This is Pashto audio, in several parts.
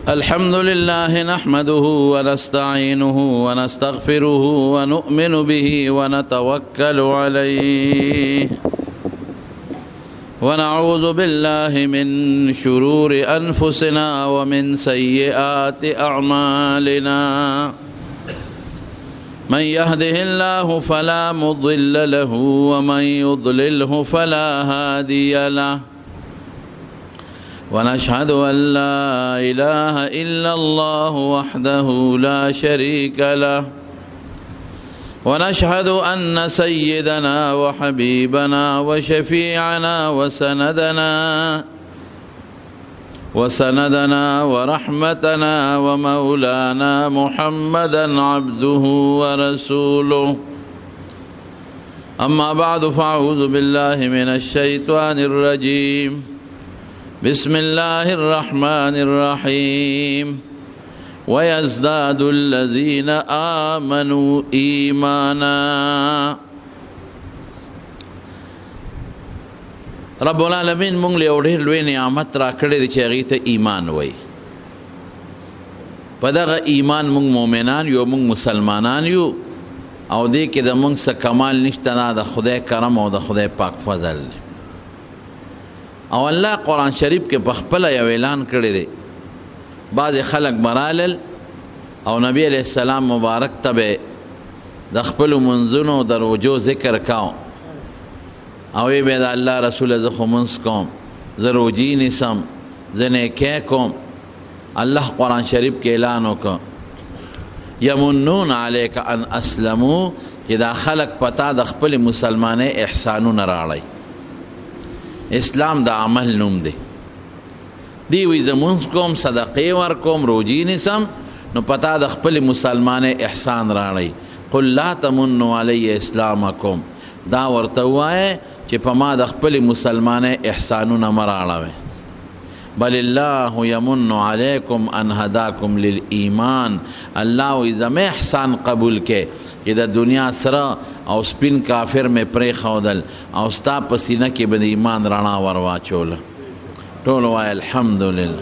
الحمد لله نحمده ونستعينه ونستغفره ونؤمن به ونتوكل عليه ونعوذ بالله من شرور أنفسنا ومن سيئات أعمالنا من يهده الله فلا مضل له ومن يضلله فلا هادي له ونشهد أن لا إله إلا الله وحده لا شريك له ونشهد أن سيدنا وحبيبنا وشفيعنا وسندنا ورحمتنا ومولانا محمدا عبده ورسوله أما بعد فأعوذ بالله من الشيطان الرجيم بسم الله الرحمن الرحيم ويزداد الذين آمنوا إيمانا رب العالمین مونږ له ډېر لوی نعمت را کړی دی چې هغې ته ایمان وایي. په دغه ایمان مونږ مؤمنان یو، مونږ مسلمانان یو، او دې کې د مونږ څه کمال نشته، نه د خدای کرم او د خدای پاک فضل دی. او الله قرآن شریف کې په خپله یو اعلان کړی دی. بعضې خلک برالل او نبی علیه السلام مبارک ته به د خپلو منځونو د روجو ذکر کوم او وی به د الله رسول زه خو منځ کوم، زه روجي نیسم، زه نیکی کوم. الله قرآن شریف کې اعلان وکړ یمنون علیک ان اسلموا، چې دا خلک پتا د خپل مسلمانۍ احسانونه راړی. اسلام د عمل نوم دی. دی وی زه منځ کوم، صدقې ورکوم، روجي نیسم، نو پتا د خپل مسلمانۍ احسان راړی. قل لا تمنوا علی اسلامکم، دا ورته ووایه چې په ما د خپل مسلمانۍ احسانونه مه راړوئ. بل الله یمن علیکم ان هداکم للایمان، الله وی زما احسان قبول کې چې د دنیا سره او سپین کافر مې پرېښودل او ستا په سینه کې به د ایمان رڼا ور واچوله. ټول وایه الحمدلله.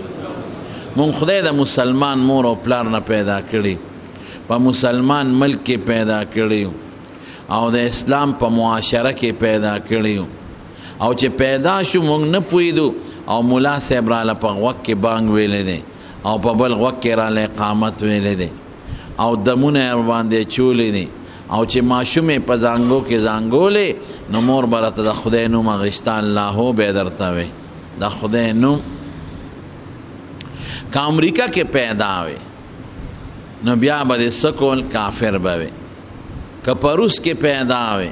مونږ خدای د مسلمان مور او پلار نه پیدا کړي، په مسلمان ملک کې پیدا کړي او د اسلام په معاشره کې پیدا کړي. او چې پیدا شو مونږ نه پوهېدو او ملا صاحب راله په غوږ کې بانګ ویلی دی او په بل غوږ کې راله اقامت ویلی دی او دمونه یې ورباندې چولی دی، او چې ماشوم یې په زانګو کې زانګولې نو مور به راته د خدای نوم اخېسته، اللهو به یې درته وی د خدای نوم. که امریکا کې پیدا وی نو بیا به دې څه کول، کافر به وی. که په روس کې پیدا وی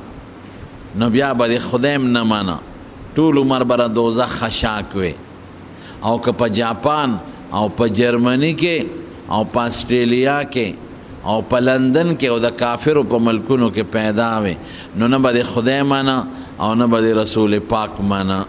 نو بیا به دې خدایم نه منه، ټول عمر به دوزخ خشاک وی. او که په جاپان او په جرمني کې او په استرالیا کې او په لندن کې او د کافرو په ملکونو کې پیدا وی نو نه به دې خدای منه او نه به دې رسول پاک منه.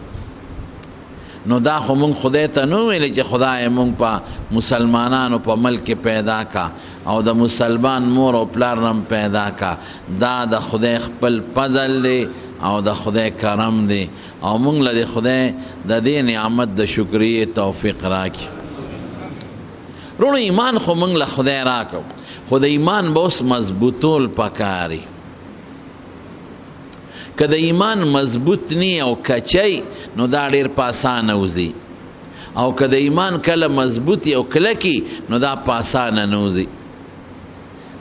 نو دا خو مونږ خدای ته نو ویلی چې خدای مونږ په مسلمانانو په ملک کې پیدا کا او د مسلمان مور او پلار نم پیدا کا. دا د خدای خپل فضل دی او د خدای کرم دی، او مونږ له د خدای د دې نعمت د شکریې توفیق راکړي. رونو ایمان خو مونږ له خدای راکړو، خو د ایمان به اوس مضبوطول پکاري. که د ایمان مضبوط نی او کچی نو دا ډیر په اسانه وځي، او که د ایمان کله مضبوط او کلکی نو دا په اسانه نه وځي.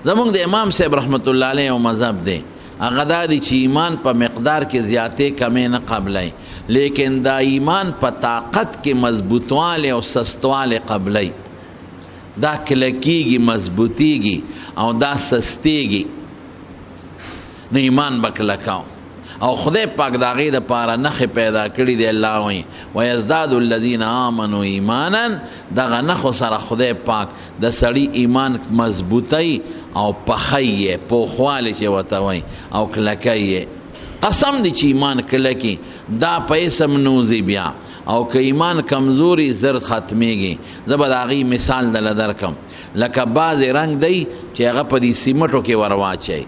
زمونږ د امام صاحب رحمت الله علیه او مذهب دی هغه دا دی چې ایمان په مقدار کې زیاتې کمې نه قبلی، لیکن دا ایمان په طاقت کې مضبوطوالی او سستوالی قبلی. دا کلکیږي، مضبوطیږي او دا سستیږي، نو ایمان به کلکاو. او خدای پاک د هغې دپاره نښې پیدا کړي دی. الله وایي ویزداد الذین آمنوا ایمانا، دغه نښو سره خدای پاک د سړي ایمان مضبوطی او پخی یې، پوخوالی چې ورته وایي، او کلکی یې. قسم دی چې ایمان کلکی دا په اسم نوځي بیا، او که ایمان کمزوری زر ختمیږي. زه به د هغې مثال دله درکم. لکه بعضې رنګ دی چې هغه په دې سیمټو کې ور واچوي،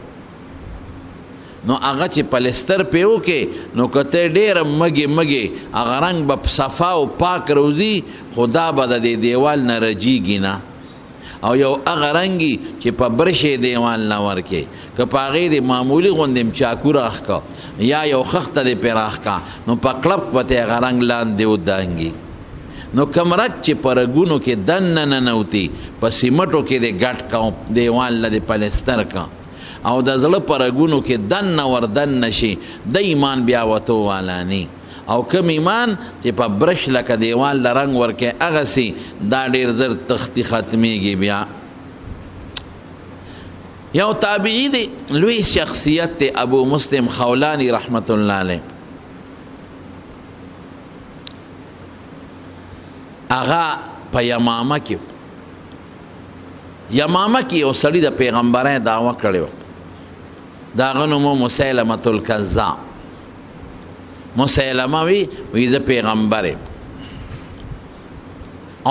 نو هغه چې پلستر پې وکې نو که ته ډېره مږې هغه رنګ به صفا او پاک روځي خو دا به د دې دیوال نه رجیږي نه او یو هغه رنګي چې په برش دیوال نه ورکې که په هغې د معمولي غوندې چاکو راښکه یا یو خښته دې پرې راښکه نو په کلپ به ته هغه رنګ لاندې ودانګي نو کم رګ چې په رګونو کې دننه ننوتي په سیمټو کې دې ګټ کا دیوال له دې پلستر کا او د زړه په رګونو کې دننه وردننه شي د ایمان بیا وتو والانی او کم ایمان چې په برش لکه دیوال له رنګ ورکې هغسې دا ډېر زر تختی ختمیږي بیا یو تابعی دی لوی شخصیت دی ابو مسلم خولانی رحمت الله علیه هغه په یمامه کې یو سړي د پیغمبرۍ دعوه کړې وه د هغه نوم و مسیلمة الکذاب مسیلمه وی زه پیغمبر یم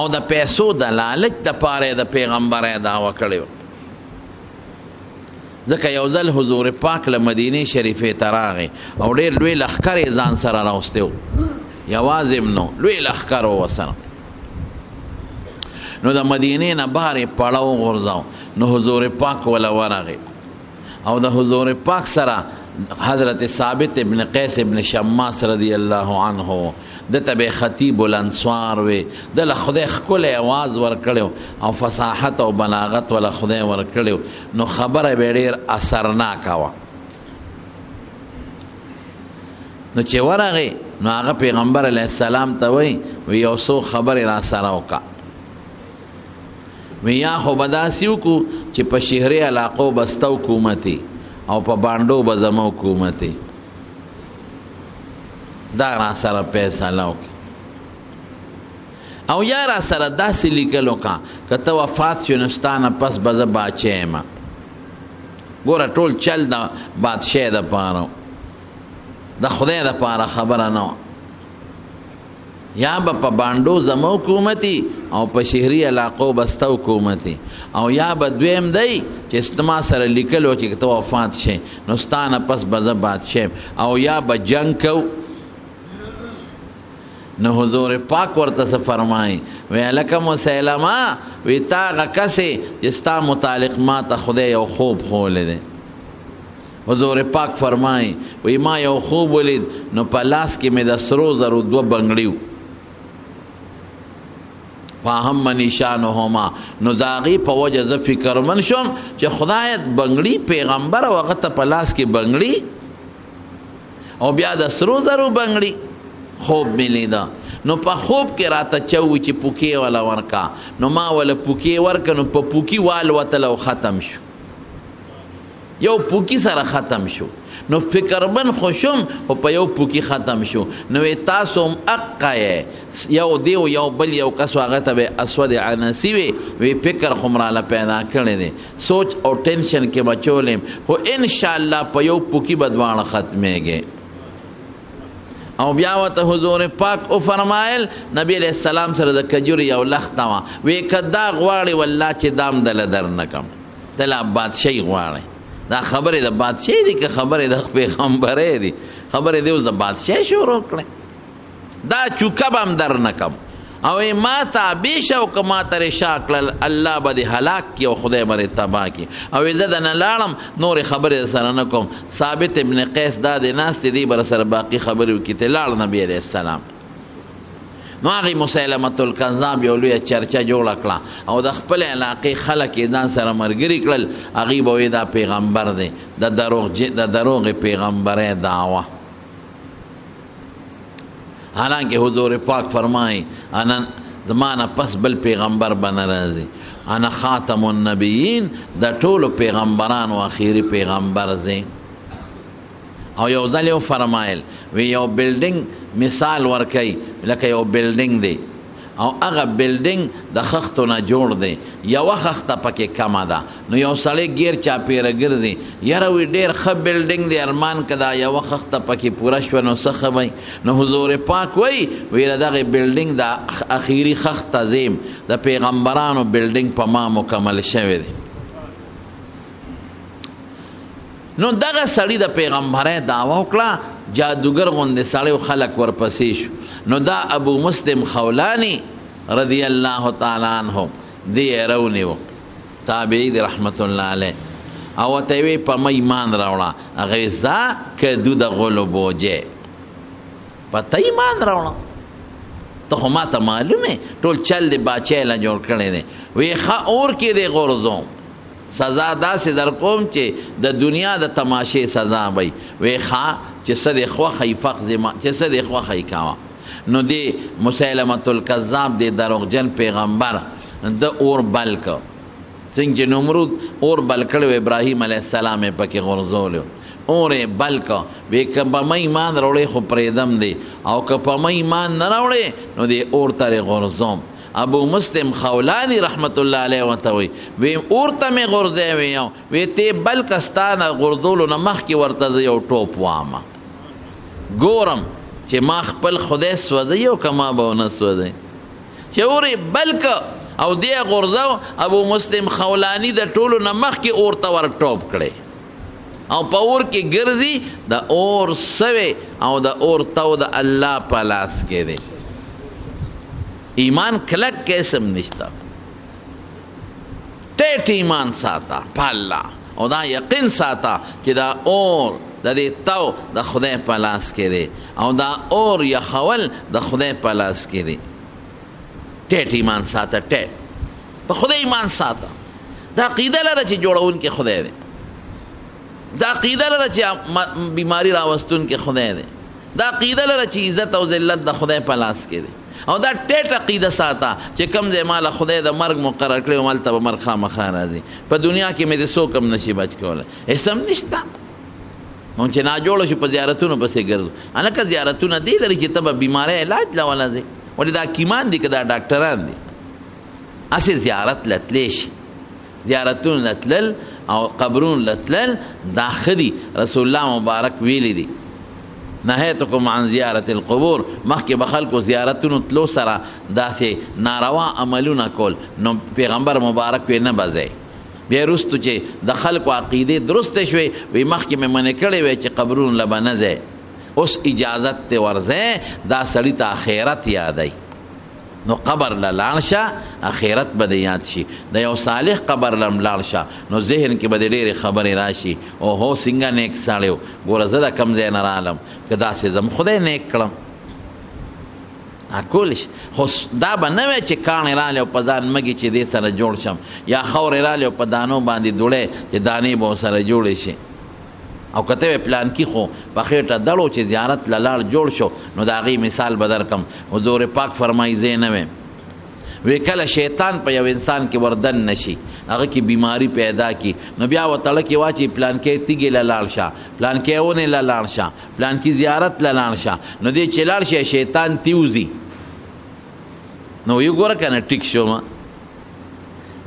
او د پیسو د لالچ دپاره یې د پیغمبرۍ دعوه کړې وه ځکه یو ځل حضور پاک له مدینې شریفې ته راغی او ډېر لوی لښکر یې ځان سره راوستی و یوازې هم نو لوی لښکر و ورسره نو د مدینې نه بهر یې پړه وغورځاو نو حضور پاک وله ورغی او د حضور پاک سره حضرت ثابت ابن قیس ابن شماس رضی الله عنه دته به خطیب الانصار وی دله خدای ښکلی اواز ورکړی او فصاحت او بلاغت وله خدای ورکړی نو خبره به ډېر اثرناکه وه نو چې ورغی نو هغه پیغمبر علیه السلام ته وی یو څو خبرې را سره وکړه وی یا خو به داسې وکړو چې په شهري علاقو به سته حکومتي او په بانډو به زمه حکومتي دا را سره فیصله وکړي او یا را سره داسې لیکل وکړه که ته وفات شو نو ستا نه پس به زه باچه یم ګوره ټول چل د بادشاه دپاره د خدای دپاره خبره نه وه یا به په بانډو زمه حکومتي او په شهري علاقو به سته حکومتي او یا به دویم دی چې استما سره لیکل و چې ته وفات شې نو ستا نه پس به زه بادشاه او یا به جنګ کو نو حضور پاک ورته څه فرمایي وی هلکه مسیلمه وی تا هغه کسې چې ستا متعلق ما ته خدای یو خوب ښوولی دی حضور پاک فرمایي وی ما یو خوب ولید نو په لاس کې مې د سرو زرو 2 بنګړي فاهم نشانهما نو د هغې په وجه زه فکرمن شوم چې خدایت بنګړي پیغمبر او هغه ته په لاس کې بنګړي او بیا د سرو زرو بنګړي خوب مې لیده نو په خوب کې راته چوي چې پوکې وله ورکا نو ما وله پوکې ورکه نو په پوکي والوتل او ختم شو یو پوکی سره ختم شو نو فکرمن خوشم او په یو پوکی ختم شو نو تاسو هم اقای یو دیو یو بل یو کس هغه ته اسود عنسی وی فکر خمراله پیدا کړی دی سوچ او ټینشن کې بچولم خو ان شاء الله په یو پوکی بدوانه ختمېږي او بیا ورته حضور پاک او فرمایل نبی علیہ السلام سره د کجوري یو لخته وه وی که دا غواړي والله چې دام دله در نه کم دله بادشاهي غواړي دا خبرې د بادشاهي دي که خبرې د پیغمبرۍ دي خبرې دې اوس د بادشاهي شروع کړې دا چوکه به هم در نه کم او ما ته بیشه او که ما ته رشا کړل الله به دې هلاک کړي او خدای به دې تباه کړي او زه دنه لاړم نورې خبرې سره نه کوم ثابت ابن قیس دا دې ناست دی به سره باقي خبرې وکړي ته لاړ نبي علیه السلام نو هغې مسیلمة الکذاب یو لویه چرچه جوړه کړه او د خپل علاقې خلک یې ځان سره ملګري کړل هغې به وایي دا پیغمبر دی د دروغې پیغمبرۍ دعوه حالانکه حضور پاک فرمایي انا زما نه پس بل پیغمبر به نه راځي انا خاتم النبیین د ټولو پیغمبرانو اخیري پیغمبر دی او یو ځل یو فرمایل وی یو بلډینګ مثال ورکوي لکه یو بلډینګ دی او هغه بلډینګ د خښتو نه جوړ دی یوه خښته پکې کمه ده نو یو سړی ګیر چاپېره ګرځي یاره وی ډېر ښه بلډینګ دی ارمان که دا یوه خښته پکې پوره شوه نو څه ښه وی نو حضور پاک وی د دغې بلډینګ د اخیري خښته زیم د پیغمبرانو بلډینګ په ما مکمل شوی دی نو دغه سړی د پیغمبرۍ دعوا وکړه، جادوګر غوندې سړی خلک ورپسې شو. نو دا ابو مسلم خولاني رضی الله تعالی عنه دی رونیو تابعی دی رحمت الله علیه، او ته وی په ما ایمان راوړه، هغه ځا کدو د غلو بوجه په ته ایمان راوړه، ته خو ما ته معلومه ټول چل دی باچې له جوړ کړی دی. وی ښه اور کې دی غورځوم، سزا داسې در کوم چې د دنیا د تماشې سزا وي. وی ښه چې څه دی خوښوي فقزما، چې څه دی خوښوي کوه. نو دی مسیلمة الکذاب دی دروغجن پیغمبر د اور بل که، څنګه چې نمرود اور بل کړی ابراهیم علیه السلام یې پکې غورځولی، اور یې بل که. وی که په ما ایمان راوړی خو پرېږدم دی، او که په ما ایمان نه راوړی نو دی اور ته یې غورځوم. ابو مسلم خولانی رحمت الله علیه ورته وی وی اور ته مې غورځی وی وی تی بل که ستا نه غورځولو نه مخکې ورته زه یو ټوپ وامه ګورم چې ما خپل خدای سوځوي او که ما به ونه سوځوي. چې اور یې بل که او دی غورځو، ابو مسلم خولانی د ټولو نه مخکې اور ته ور ټوپ کړی او په اور کې ګرځي. د اور سوی او د اور تو د الله په لاس کې دی. ایمان کلک کیسم نشتا، ټیټ ایمان ساته په الله، او دا یقین ساته چې دا اور د دې تو د خدای په لاس کې دی، او دا اور یخول د خدای په لاس کې دی. ټیټ ایمان ساته، ټیټ په خدای ایمان ساته. دا عقیده لره چې جوړون کې خدای دی، دا عقیده لره چې بیماری راوستون کې خدای دی، دا عقیده لره چې عزت او ذلت د خدای په لاس کې دی. او دا ټیټ عقیده ساته چې کم ځای ماله خدای د مرګ مقرر کړی هملته به مرګ خامخا راځي. په دنیا کې مې د څوک هم نشي بچ کولی، هېڅ هم نشته. مونږ چې ناجوړه شو په زیارتونو پسې ګرځو. هلکه زیارتونه دی لري چې ته به بیمارۍ علاج له وله ځې، ولې دا حکیمان دي که دا ډاکټران دي. هسې زیارت له تلی شي، زیارتونو له تلل او قبرونو له تلل دا ښه دي. رسول الله مبارک ویلی دي نهیتکم عن زیارت القبور، مخکې به خلکو زیارتونو تلو سره داسې ناروا عملونه کول، نو پیغمبر مبارک وی نه به ځئ. بیا وروستو چې د خلکو عقیدې درسته شوې، وی مخکې مې منې کړی وی چې قبرونو له به نه ځئ، اوس اجازت ته ورځئ. دا سړي ته آخرت یادوي، نو قبر له لاړ شه، آخرت به د یاد شي. د یو صالح قبر له لاړ شه، نو ذهن کې به د ډېرې خبرې راشي، او هو څنګه نیک سړی و، ګوره زه د کوم ځای نه رالم، که داسې ځم خدای نیک کړم. کول شي، خو دا به نه وی چې کاڼې رالی او په ځان مږي چې دې سره جوړ شم، یا خاورې رالی او په دانو باندې دوړی چې دانې به ورسره جوړې شي. او که ته وی پلانکي خو په خېټه دړو چې زیارت له لاړ جوړ شو، نو د هغې مثال به درکړم. حضور پاک فرمایي زه نه ویم، وی کله شیطان په یو انسان کې وردن نشي، هغه کې بیماری پیدا کی، نو بیا وتړه کې واچي پلانکي تیږې له لاړ شه، پلانکي ونې له لاړ شه، پلانکي زیارت له لاړ شه. نو دې چې لاړ شي شیطان تیوزي، نو یو ګوره که نه ټیک شومه.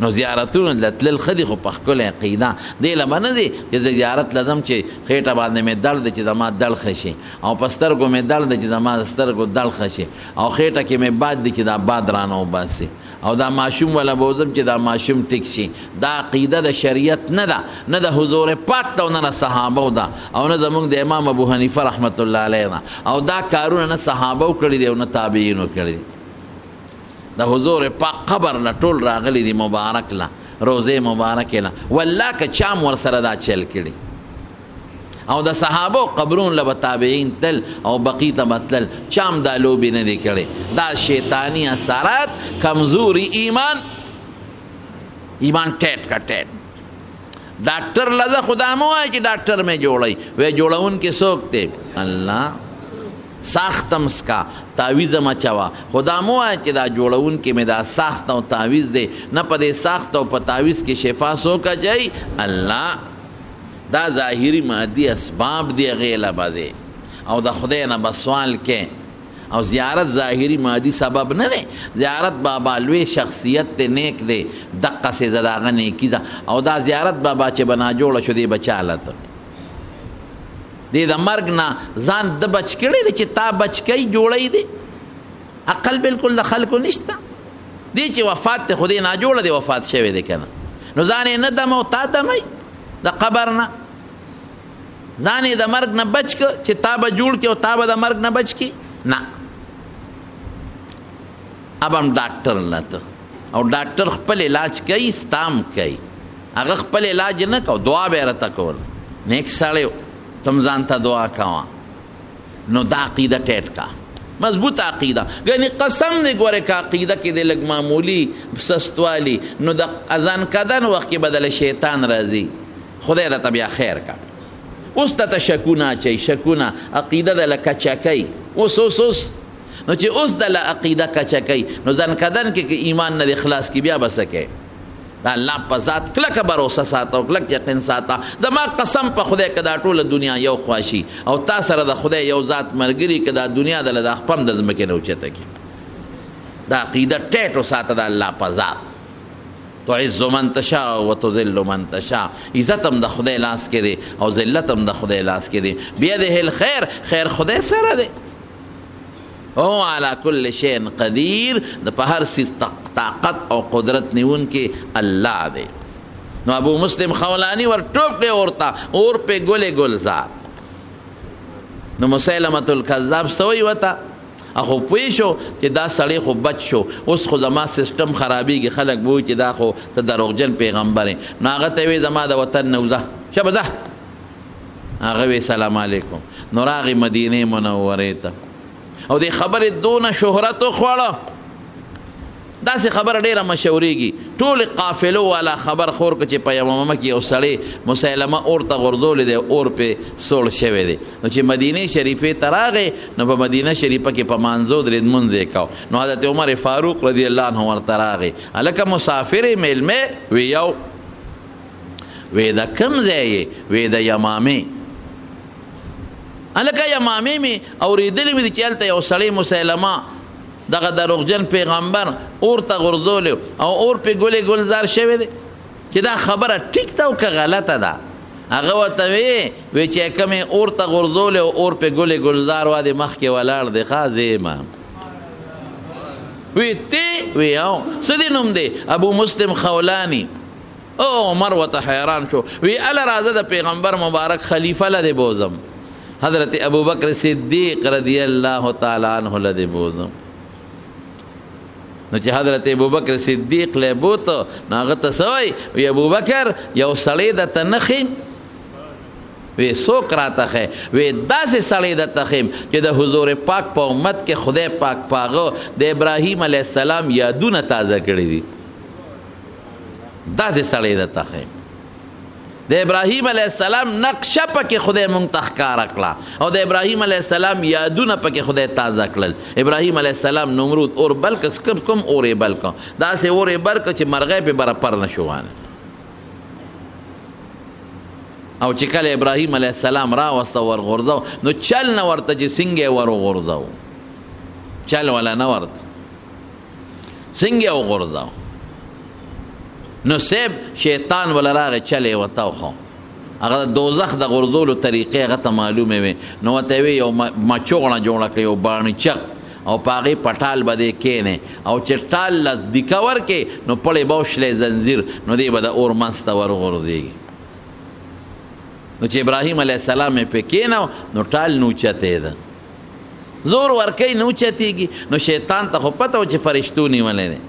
نو زیارتونو له تلل ښه دي، خو په ښکلې عقیده دې له به نه دي چې زه زیارت له ځم چې خېټه باندې مې درد دی چې زما دړ ښه شي، او په سترګو مې درد دی چې زما د سترګو دړ ښه شي، او خېټه کې مې باد دی چې دا باد رانه وباسي، او دا ماشوم ولا بوزم چې دا ماشوم ټیک شي. دا عقیده د شریعت نه ده، نه د حضور پاک ته او نه د صحابو ده، او نه زمونږ د امام ابو حنیفه رحمت الله علیه ده. او دا کارونه نه صحابو کړي دي او نه تابعینو کړي دي. د حضور پاک قبر له ټول راغلی دی مبارک له، روزه مبارک له، والله که چام ورسره دا چل کړي. او د صحابو قبرون له به تابعین تل او بقی ته به تلل، چام دا لوبې نه دی کړی. دا شیطانی اثرات، کمزوری ایمان، ایمان ټیټ کا ټیټ. ډاکټر لزه خدا مو وایي چې ډاکټر مې جوړی، وی جوړون کې څوک دی؟ الله. ساختم سکا تعویز مچوا، خدا مو وایي چې دا جوړون کې مې دا ساخت او تعویز دی، نه په دې ساخت او په تعویز کې شفا څوک اچوي؟ الله. دا ظاهری مادي اسباب دی، هغې له به دی، او د خدای نه به سوال کې. او زیارت ظاهری مادي سبب نه دی، زیارت بابا لوی شخصیت دی، نیک دی، دقسې زه د هغه نیکي ده. او دا زیارت بابا چې به ناجوړه شو دی به چا لته دی د مرګ نه ځان د بچ کړی دی چې تا بچ کوي جوړی دی. عقل بالکل د خلکو نشته دی چې وفات دی، خو دی ناجوړه دی، وفات شوی دی که نه، نو ځان یې نه دم او تا دمی د قبر نه. ځان یې د مرګ نه بچ که چې تا به جوړ کړي او تا به د مرګ نه بچ کړي؟ نه. اب هم ډاکټر لته او ډاکټر خپل علاج کوي، ستام کوي، هغه خپل علاج نه کو، دعا به یې راته کول. نیک سړی تم ځان ته دعا کوه. نو دا عقیده ټیټ کا، مضبوط عقیده. یعنی قسم دې ګوره که عقیده کې دې لږ معمولی سستوالی، نو د اذان کدن وخت کې بدل شیطان راځي. خدای درته بیا خیر کا. اوس ته شکونه اچوي، شکونه عقیده دله کچه کوي. اوس نو چې اوس دله عقیده کچه کوي، نو ځان کدن کې که ایمان نه د خلاص کې بیا به څه کوي؟ د الله په ذات کلکه بروسه ساته او کلک یقین ساته. زما قسم په خدای که دا ټوله دنیا یو خواشي او تا سره د خدای یو ذات ملګري که دا دنیا دله د خپم د ځمکې نه اوچته کړي. دا عقیده ټیټ وساته د الله په ذات. تعز من تشاء و تذل من تشاء. عزت هم د خدای لاس کې دی او ذلت هم د خدای لاس کې دی. بیده الخیر، خیر خدای سره دی. او علی کل شیء قدیر، د په هر څیز طاقت او قدرت نیون کې الله دی. نو ابو مسلم خولانی ور ټوپ دی ورته اور په ګل گلزار. نو مسیلمة الکذاب سوی وته اخو پوه شو چې دا سړی خو بچ شو، اوس خو زما سسټم خرابېږي، خلک به وایي چې دا خو ته دروغجن پیغمبر یې. نو هغه ته وایي زما د وطن نه وځه، شه به ځه. هغه وایي سلام علیکم. نو راغی مدینې منورې ته او دې خبرې دونه شهرت وخوړه، داسې خبره ډېره مشهورېږي. ټول قافلو والا خبر خور که چې په یمامه کې یو سړی مسیلمه اور ته غورځولی دی، اور پې سوړ شوی دی. نو چې مدینې شریفې ته راغی، نو په مدینه شریفه کې په مانځو درې لمونځ یې کو. نو حضرت عمر فاروق رضی الله عنه ورته راغی، هلکه مسافر یې میلمې؟ وی یو. وی د کوم ځای یې؟ وی د یمامې. هلکه یمامې مې اورېدلې مې دي چې هلته یو سړی مسیلمه دغه دروغجن پیغمبر اور ته غورځولی او اور پې ګلې ګلزار شوی دی، چې دا خبره ټیک ده او که غلطه ده؟ هغه ورته وی چې کومې اور ته غورځولی او اور پې ګلې گلزار وا دی مخکې ولاړ دی، ښه زه یم. وی تی؟ وی او څه دی نوم دی؟ ابو مسلم خولانی. او عمر ورته حیران شو. وی اله راځه د پیغمبر مبارک خلیفه لدې بوزم، حضرت ابو بکر صدیق رضی الله تعالی عنہ لدې بوزم. نو چې حضرت ابو بکر صدیق له بوته، نو هغه ته څه وایي؟ وی ابو بکر یو سړی درته نه ښیم؟ وی څوک راته ښی؟ وی داسې سړی درته ښیم چې د حضور پاک په امت کې خدای پاک په هغه د ابراهیم علیه السلام یادونه تازه کړي دي. داسې سړی درته ښیم. د ابراهیم علیه السلام نقشه پکې خدای مونږ ته ښکاره کړه او د ابراهیم علیه السلام یادونه پکې خدای تازه کړل. ابراهیم علیه السلام نمرود اور بل که کوم اور یې بل که، داسې اور یې بل که چې مرغۍ پې بره پر نه شو وانه. او چې کله ابراهیم علیه السلام راوسته ورغورځو، نو چل نه ورته چې څنګه یې ورغورځو، چل ولا نه ورته، څنګه یې وغورځو. نو سیب شیطان ولا راغی چل یې ورته وخو. هغه د دوزخ د غورځولو طریقې هغه ته معلومې وې. نو ورته یې وی یو مچوغڼه جوړه کړې، یو باڼچک، او په هغې په ټال به دې کښېنې، او چې ټال له دیکه ورکې نو پړې به وشلی زنځیر، نو دې به د اور منځ ته ورغورځېږي. نو چې ابراهیم علیه السلام یې پې کښېنو، نو ټال نه اوچتېده، زور ورکوي نه اوچتېږي. نو شیطان ته خو پته و چې فرشتو نیولی دی.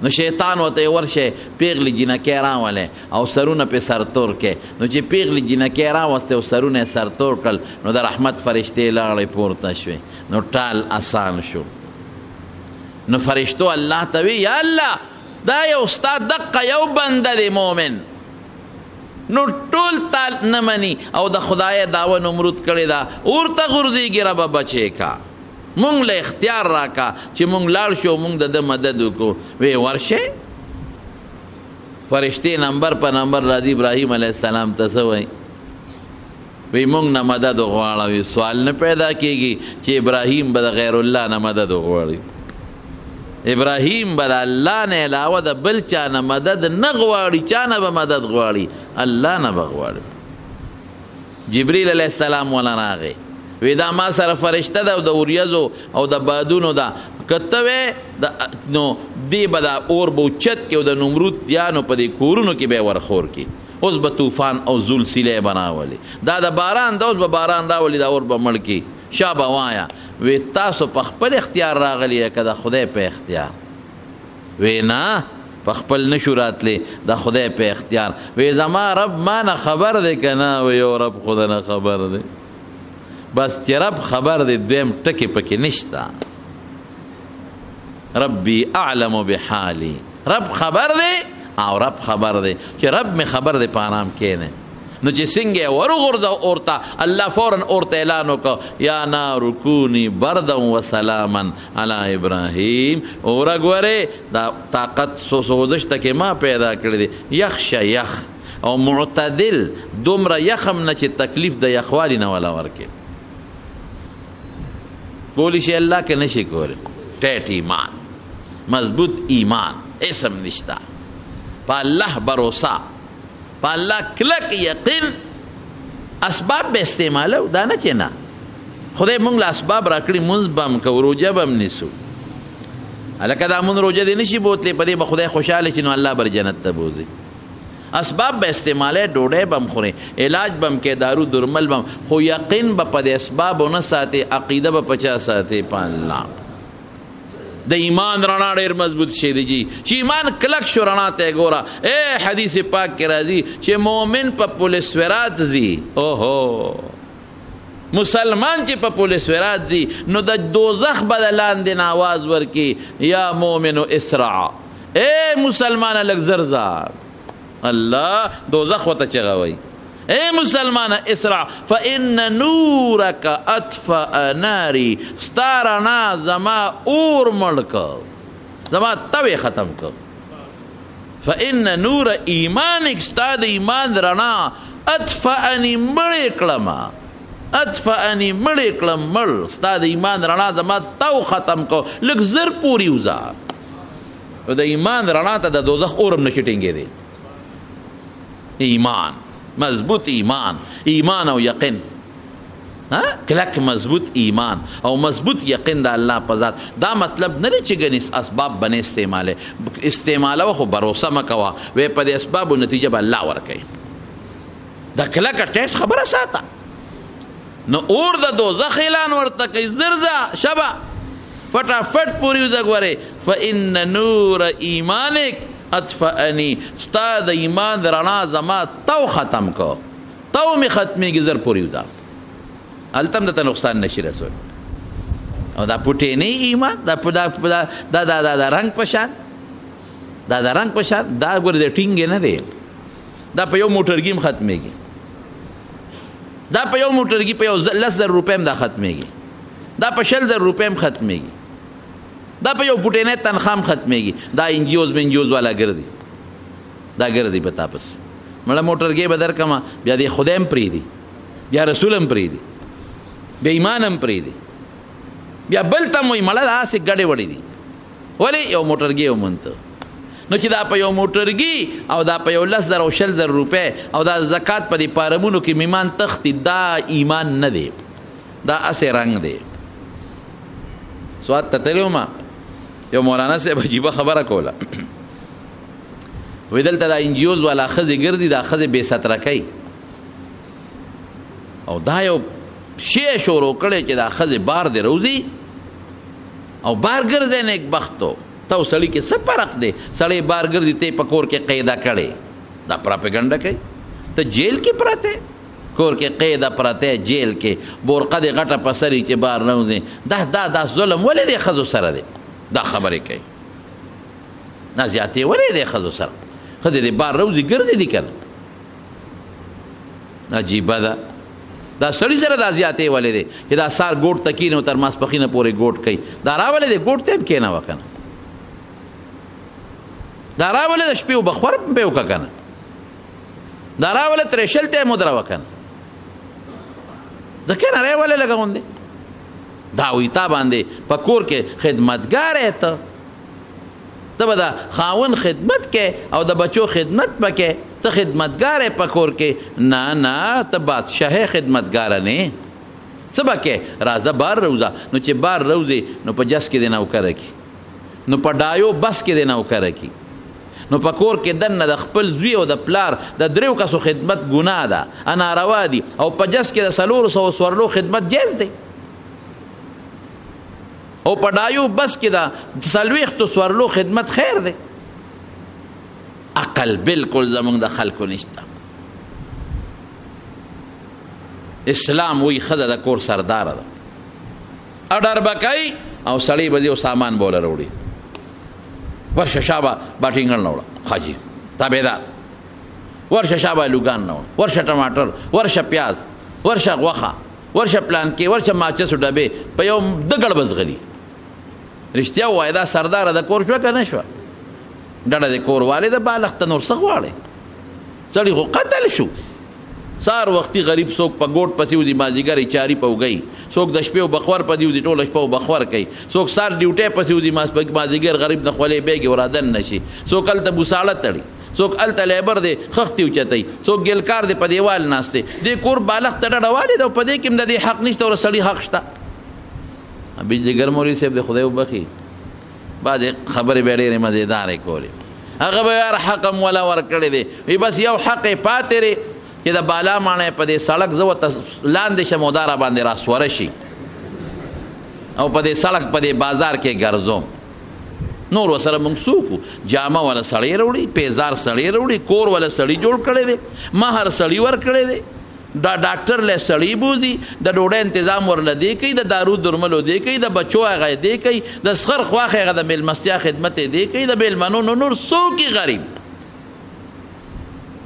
نو شیطان ورته ورشه پیغلی جنکې راولې او سرونه پې سرتور کې. نو چې پیغلی جنکې راوسته او سرونه یې سرتور کړل، نو د رحمت فرشتې لاړې پورته شوې، نو ټال آسان شو. نو فرشتو الله ته وی یا الله دا یو ستا دقه یو بنده دی مؤمن، نو ټول تا نه مني او د خدای دعوه نمرود کړې ده، اور ته غورځېږي ربه بچې کا، مونږ له اختیار راکا چې مونږ لاړ شو مونږ د ده مدد وکړو. وی ورشه فرشتې نمبر په نمبر راځي ابراهیم علیه السلام ته څه وایي؟ وی مونږ نه مدد وغواړه. وی سوال نه پیدا کېږي چې ابراهیم به د غیر الله نه مدد وغواړي. ابراهیم به د الله نه علاوه د بل چا نه مدد نه غواړي. چا نه به مدد غواړي؟ الله نه به غواړي. جبریل علیه السلام ولا راغی، وی دا ما سره فرشته ده او د وریځو او د بادونو ده، که ته وې نو دی به دا اور به اوچت کې او د نمرود دیانو په دې کورونو کې به یې ورخور کړي. اوس به طوفان او زول سیلی بناولي دا د باران دا اوس به باران راولي دا اور به مړ کي شا به وایا وی تاسو په خپل اختیار راغلی که د خدای په اختیار وی نه په خپل نشو راتلی د خدای په اختیار وی زما رب ما نه خبر دی که نه وی یو رب خدا نه خبر دی بس چې رب خبر دی دویم ټکې پکې نشته ربی اعلم بحالی رب خبر دی او رب خبر دی چې رب می خبر دی په آرام کینه نو چې څنګه ورغورځه اورته الله فورا اورته اعلان وکړه یا نار کونی بردا و سلاما علی ابراهیم اوره ګورې دا طاقت سوزش ته کې ما پیدا کړی دی یخ شه یخ او معتدل دومره یخم نه چې تکلیف د یخوالي نه ولا ورکې کولی شي الله که نشي کولی ټیټ ایمان مضبوط ایمان اسم نشتا پا اللہ بروسا پا اللہ کلک یقین اسباب به استعمالو دا نه چې نه خدای مونږ له اسباب راکړي مونږ به هم کوو روژه به هم نیسو هلکه دا مونږ روژه دې نشي بوتلی په دې به خدای خوشحاله شي نو الله بر جنت ته بوځي اسباب به استعمالی ډوډۍ به هم خوري علاج به هم کې دارو درمل به هم خو یقین به په دې اسبابو نه ساتي عقیده به په چا ساتي په الله د ایمان رڼا ډېر مضبوط شی دی جی چې ایمان کلک شو رڼا ته ګوره اے حدیث پاک کې راځي چې مؤمن په پولیس ورات ځي اوهو مسلمان چې په پولیس ورات ځي نو د دوزخ به د لاندې نه آواز ورکي یا مؤمنو اسرع اے مسلمانه لږ زر ځه الله دوزخ ورته چغه وایي اے مسلمان اسرع فإن نورک اطفأ ناری ستارنا زما اور مړ زما توی ختم کر فإن نور ایمانک ستا د ایمان رڼا اطفأنی مړې کړم اطفأنی مړې کړم مړ ستا د ایمان رڼا زما تو ختم کو لږ زر پوری وځه د ایمان رڼا ته د دوزخ اورم نشي ټینګېدی ایمان مضبوط ایمان او یقین کلک مضبوط ایمان او مضبوط یقین دا الله په ذات دا مطلب نه چې ګنې اسباب بنې استعماله خو بروسه مه کوه وی په دې اسبابو نتیجه به الله ورکوي دا کلکه ټیټ خبره ساته نو اور د دوزخ اعلان ورته کوي زرزه شبه فټافټ پوری وځه ګورې فإن نور ایمانک اطفأنی ستا د ایمان د رڼا زما تو ختم کو تو می ختمیږي زر پوری وځه هلته هم درته نقصان نشي رسول او دا پوټینی ایمان دا رنګ په شان دا رنګ په شان دا ګوره د ټینګې نه دی دا په یو موټرګي هم ختمیږي دا په یو موټرګي په یو 10,000 روپۍ هم دا ختمیږي دا په 60,000 روپۍ هم ختمیږي دا په یو پوټینه تنخام ختمیږي دا انجیوز منجیوز والا ګرځي دا ګرځي په تاسو مړه موټرګي بدر کما بیا دې خدای هم پری دي بیا رسول هم پری دي بیا ایمان هم پری دي بیا بل تم وي مړه داسې ګډې وړې دي ولی یو موټرګي ومنته نو چې دا په یو موټرګي او دا په یو 10,000 او 60,000 روپۍ او دا زکات په دې پارمونو کې میمان تختی دا ایمان نه دی دا اسې رنگ دی سواد تتریو ما یو مولانا صاحب عجیبه خبره کوله وی دلته دا انجیوز والا ښځې ګرځي دا ښځې بې ستره کوي او دا یو شی شروع کړی چې دا ښځې بار دی روزي او بار ګرځی نیک بختو ته سړي کې څه فرق دی سړی بار ګرځي ته په کور کې قیده کړی دا پراپګنډه کوي ته جیل کې پراته کور کې قیده پراته جیل کې بورقه دې غټه په سري چې بار نه وځي دا ظلم ولې دی ښځو سره دی دا خبرې کوي دا زیاتې ولې دی ښځو سره ښځې دې بار روزي ګرځي دي که نه عجیبه ده دا سړي سره دا زیاتې ولې دی چې دا سار ګوټ ته کښېني او تر ماسپښینه پورې ګوټ کوي دا راولې دی ګوټ ته هم کښېنوه که نه دا راولې د شپې وبخور هم پې وکړه که نه دا راولې ترېشل ته یې مدروه که نه د کناره ولې لګوندې دا وی تا باندې په کور کې خدمتګار یې ته به د خاوند خدمت کې او د بچو خدمت پکې ته خدمتګار یې په کور کې نه ته بادشاهي خدمتګاره نه څه به کې راځه بار روزه نو چې بار روزې نو په جس کې دې نوکره کي نو په ډایو بس کې دې نوکره کي نو په کور کې دننه د خپل زوی او د پلار د 3 کسو خدمت ګناه ده، ناروا دي، او په جس کې د 400 سورلو خدمت جایز دی، او په ډایو بس کې د 40 سورلو خدمت خیر دی. عقل بالکل زمونږ د خلکو نشته. اسلام وی ښځه د کور سرداره ده، اډر به کوي او سړی به ځي او سامان به وله راوړي، ورشه شابه باټینګن راوړه حاجي تابعدار، ورشه شابه لوګان راوړه، ورشه ټماټر، ورشه پیاز، ورشه غوښه، ورشه پلان کې، ورشه ماچسو ډبې، په یو دګړ بزغلي. رښتیا ووایه دا سرداره د کور شوه که نه شوه؟ ډډه د کور والی د بالغ ته نور څه غواړئ؟ سړي خو قتل شو. سار وختي غریب څوک په ګوټ پسې وځي، مازدیګر یې چاري په وګئ، څوک د شپې و بخور پسې وځي، ټوله شپه و بخور کوي، څوک سار ډیوټۍ پسې وځي، مازدیګر غریب نه خولې بیګې ورادن نه شي، څوک هلته بوساړه تړي، څوک هلته لیبر دی خښتې اوچتوي، څوک ګیلکار دی په دیوال ناست دی. دې کور بالغ ته ډډه والې ده او په دې کې هم د دې حق نشته او سړي حق شته. بجلیګر مولوي صاحب د خدای وبخي بعضې خبرې به ډېرې مزېدارې کولې، هغه به یار حق هم ولا ورکړی دی، وی بس یو حق یې پاتې دی چې د بالا ماڼۍ په دې سړک زه ورته لاندې شم او دا راباندې راسوره شي او په دې سړک په دې بازار کې ګرځوم. نور ورسره موږ څوک وو؟ جامه والا سړی راوړي، پیزار سړی راوړي، کور والا سړي جوړ کړی دی، مهر سړي ورکړی دی، دا ډاکټر له سړي بوځي، د ډوډۍ تنظام ورله دی کوي، د دارو درملو دی کوي، د بچو هغه دی کوي، د سخر خواښې هغه د میلمستیا خدمت یې دی کوي، د میلمنو نور څوک یې غریب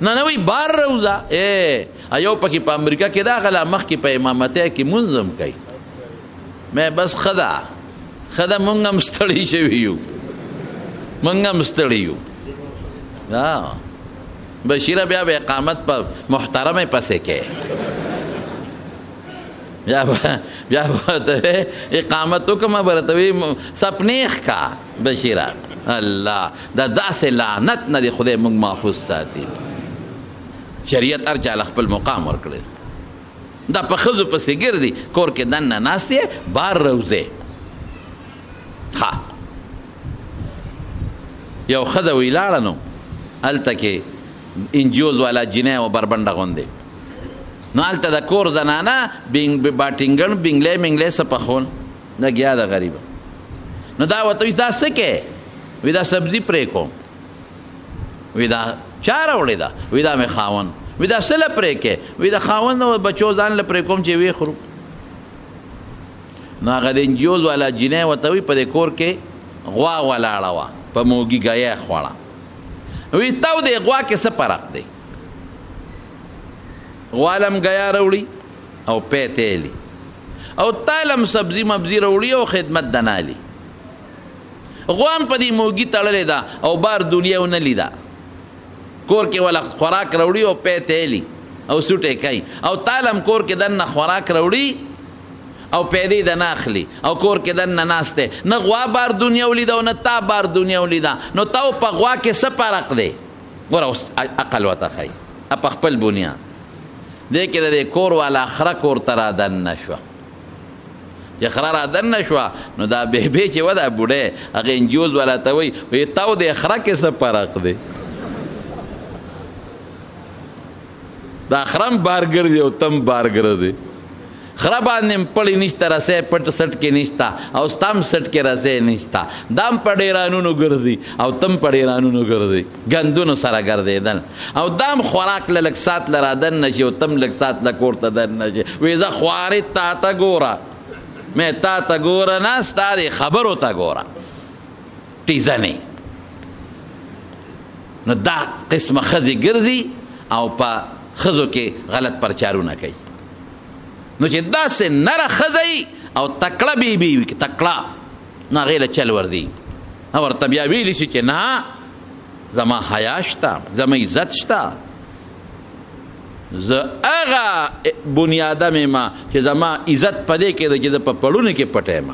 نه وی بار روزه. ایو پکې په امریکا کې دا غلا مخکې په امامتۍ کې منظم کوي. مې بس خدا مونږ هم ستړي شوي یو، مونږ هم ستړي یو. بشیره بیا به اقامت په محترمه پسې کې بیا ته اقامت وکړم برته وي سپنیخ کا بشیره. الله دا داسې لعنت نه دی خدای مونږ محفوظ ساتي. شریعت هر چا خپل مقام ورکړی، دا په ښځو پسې ګرځي، کور کې دننه ناست یې بار روزې. ښه یو ښځه وی لاړه نو هلته کې انجیوز والا جینۍ و بربنډه غوندې، نو هلته د کور زنانه باټینګن بینګلی منګلی څه پخول لګیا ده غریبه. نو دا ورته وي دا څه کې؟ وی دا سبزي پرې کوم. وی دا چا راوړې ده؟ وی دا مې خاوند. وی دا څه له پرې کې؟ وی د خاوند او بچو ځان له پرې کوم چې ویې خورو. نو هغه د انجیوز والا جینۍ ورته وي په دې کور کې غوا ولاړه وه، په موږي ګیه خوړه. وی تاو دی غوا کې څه فرق دی؟ غوالم ګیا راوړي او پی تیلی، او تالم سبزي مبزي راوړي او خدمت دنالي. غوام په دې موږي تړلې ده او بار دنیا ونه لیده، کور کې ولا خوراک راوړي او پی تیلی او سوټې کوي، او تالم کور کې دننه خوراک راوړي او پیدې د نه اخلي او کور کې دننه ناست دی. نه غوا بار دنیا ولیده او نه تا بار دنیا ولیده. نو تا په غوا کې څه فرق دی؟ ګوره اوس عقل ورته ښایي په خپل بنیاد. دې کې د دې کور والا خره کور ته رادننه شوه. چې خره رادننه شوه نو دا بهبې چې وه دا بوډۍ هغه انجیوز والا ته وایي وایي تا و دې خره کې څه فرق دی؟ دا خرم بار ګرځي او تم بار ګرځي. خره باندې پړی نشته، رسۍ پټ سټ کې نشته او ستم سټ کې رسۍ نشته. دام په ډیرانونو ګرځي او تم په ډیرانونو ګرځي، ګندونو سره ګرځېدل. او دام خوراک له لږ سات له رادن نه شي او تم لږ سات له کور ته دن نه شي. وایي زه خوارې تا ته ګوره، مې تا ته ګوره نه، ستا دې خبرو ته ګوره ټیزنې. نو دا قسمه ښځې ګرځي او په ښځو کې غلط پرچارونه کوي. نو چې داسې نره ښځه او تکړه بیبي وي، تکړه نو هغې له چل وردي او ورته بیا ویلی شي چې نه زما حیا شته، زما عزت شته، زه هغه بنیادم یم چې زما عزت په دې کې ده چې زه په پړونو کې پټ یم،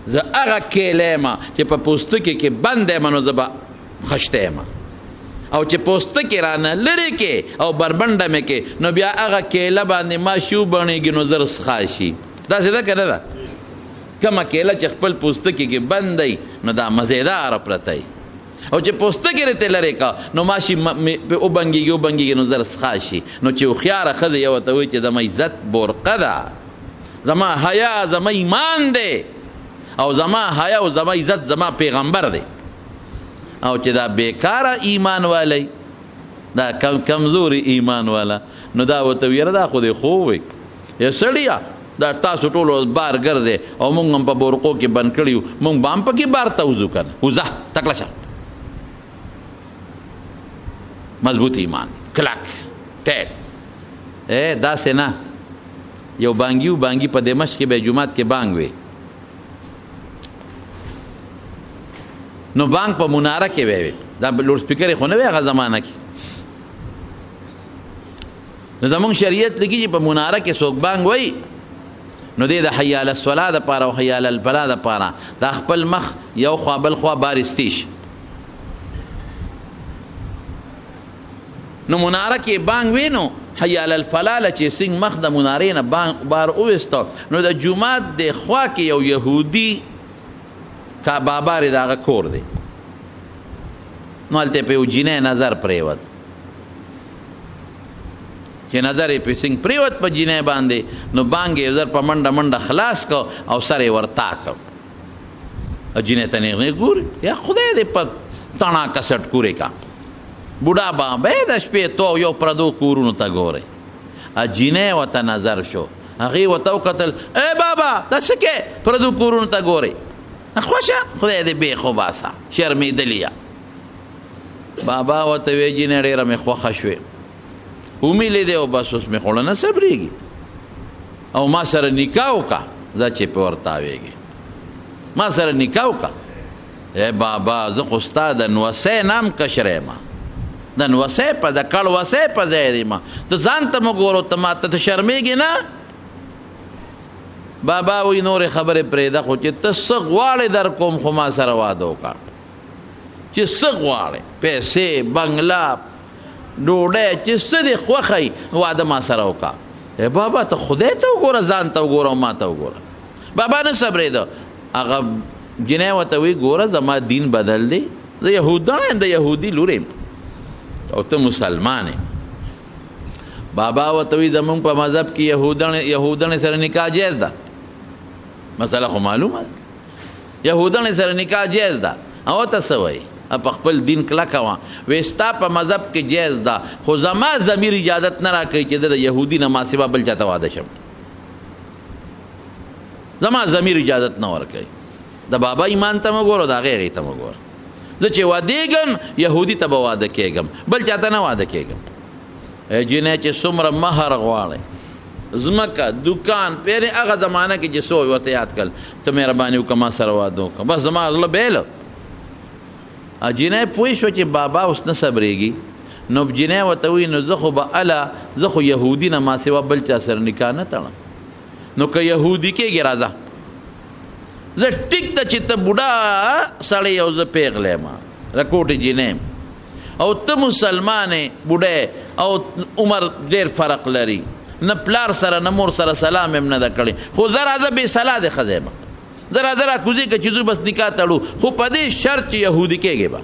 زه هغه کیله یم چې په پوستکي کې بند یم، نو زه به خشته یم. او چې پوستکي رانه لرې کې او بربنډه مې کې نو بیا هغه کیله باندې ماشو بڼېږي نو زر څښا شي. داسې ده که نه ده؟ کومه کیله چې خپل پوستکي کې بند دی نو دا مزیداره پرته وي. او چې پوستکی رته لري کا نو ماشي په وبنګيږي نو زر خاشي نو چې خيار خذ یو ته وي چې زما عزت برقه ده، زما حیا زما ایمان دی، او زما حیا او زما عزت زما پیغمبر دی. او چې دا بیکاره ایمان والی، دا کمزوري ایمان والا، نو دا ورته ویره دا خو دې خو وي یا سړیا دا تاسو ټول بار ګرځي او مونږ هم په بورقو کې بند کړیو، مونږ به هم پکې بار ته وځو کنه. وځه تکړه شه، مضبوط ایمان کلک ټیټ. داسې نه یو بانګي په دمشق کې به جمعات کې بانګ وي، نو بانګ په مناره کې وي، دا لوډ سپیکر خو نه وي هغه زمانه کې. نو زمونږ شریعت لګي چې په مناره کې څوک بانګ وي نو دې د حي علی الصلاة دپاره او حي علی الفلاح دپاره دا خپل مخ یو خوا بل خوا بارستیش. نو مناره کې بانګ وي نو حي علی الفلاح چې څنګه مخ د منارې نه بار اوستو نو د جومات د خوا کې یو یهودي کا بابا ری داغه کور دی، نو هلته په یو جینۍ نظر پریوت، چې نظر یې په څنګه پریوت په جینۍ باندې، نو بانګ یې زر په منډه خلاص کو او سر یې ورتا کړ. او جینۍ ته نیغ ګوري، یا خدای دې په تڼا کسټ کورې کا بوډا بابا د شپې تو یو پردو کورونو ته ګوري. ا جینۍ ورته نظر شو، هغې ورته وکتل، ای بابا دا څه کې پردو کورونو ته ګوري، خوشه خدای دې بې خو باسه شرمېدلې. بابا ورته وی جینۍ ډېره مې خوښه شوې، ومې لیدې او بس اوس مې خوړه نه صبرېږي او ما سره نکاح وکړه. دا چې په ورته تاویږي ما سره نکاح وکړه. ای بابا زه خو ستا د نوسۍ نام کشری یم، د نوسۍ په د کړ وسۍ په ځای دی، ما ته ځان ته مه ګورو، ته ما ته شرمېږي نه. بابا وی نورې خبرې پرېږده، خو چې ته څه غواړې در کوم، خو ما سره واده وکړه چې څه غواړې، پیسې بنګله ډوډۍ چې څه دې خوښوي واده ما سره وکړه. بابا ته خدای ته وګوره، ځان ته وګوره او ما ته وګوره. بابا نه صبرېده. هغه جینۍ ورته وی ګوره زما دین بدل دی، زه یهودان یم، د یهودي لور یم او ته مسلمان یې. بابا ورته وی زمونږ په مذهب کې یهودانې سره نکاح جایز ده، مسله خو معلومه ده، یهودانې سره نکاح جایز ده. او ته څه وایي؟ په خپل دین کلکه وه، وی ستا په مذهب کې جایز ده، خو زما ضمیر اجازت نه راکوي چې زه د یهودي نه ما سوا بل چاته واده شم، زما ضمیر اجازت نه ورکوي. د بابا ایمان ته مه ګوره، د هغې هغې ته مه ګوره. زه چې وادېږم یهودي ته به واده کېږم، بل چاته نه واده کېږم. جینۍ چې څومره مهر غواړئ، ځمکه دوکان پیرې، هغه زمانه کې چې څه ورته یاد کړل، ته مهرباني وکړه ما سره واده وکړه، بس زما زړه بیله. جینۍ پوه شوه چې بابا اوس نه صبرېږي، نو جینۍ ورته وایي نو زه خو به اله زه خو یهودي نه ما سوا بل چا سره نکاح نه تړم، نو که یهودي کېږي راځه، زه ټیک ده چې ته بوډا سړی او زه پیغلی یم، رکوټې جینۍ او ته مسلمانې بوډۍ او عمر ډېر فرق لري، نه پلار سره نه مور سره سلام هم نه ده کړی، خو زه راځه بې صلاح دې ښځی یم، زه راځه راکوزي که چې زه بس نکاح تړو، خو په دې شرط چې یهودي کېږي به.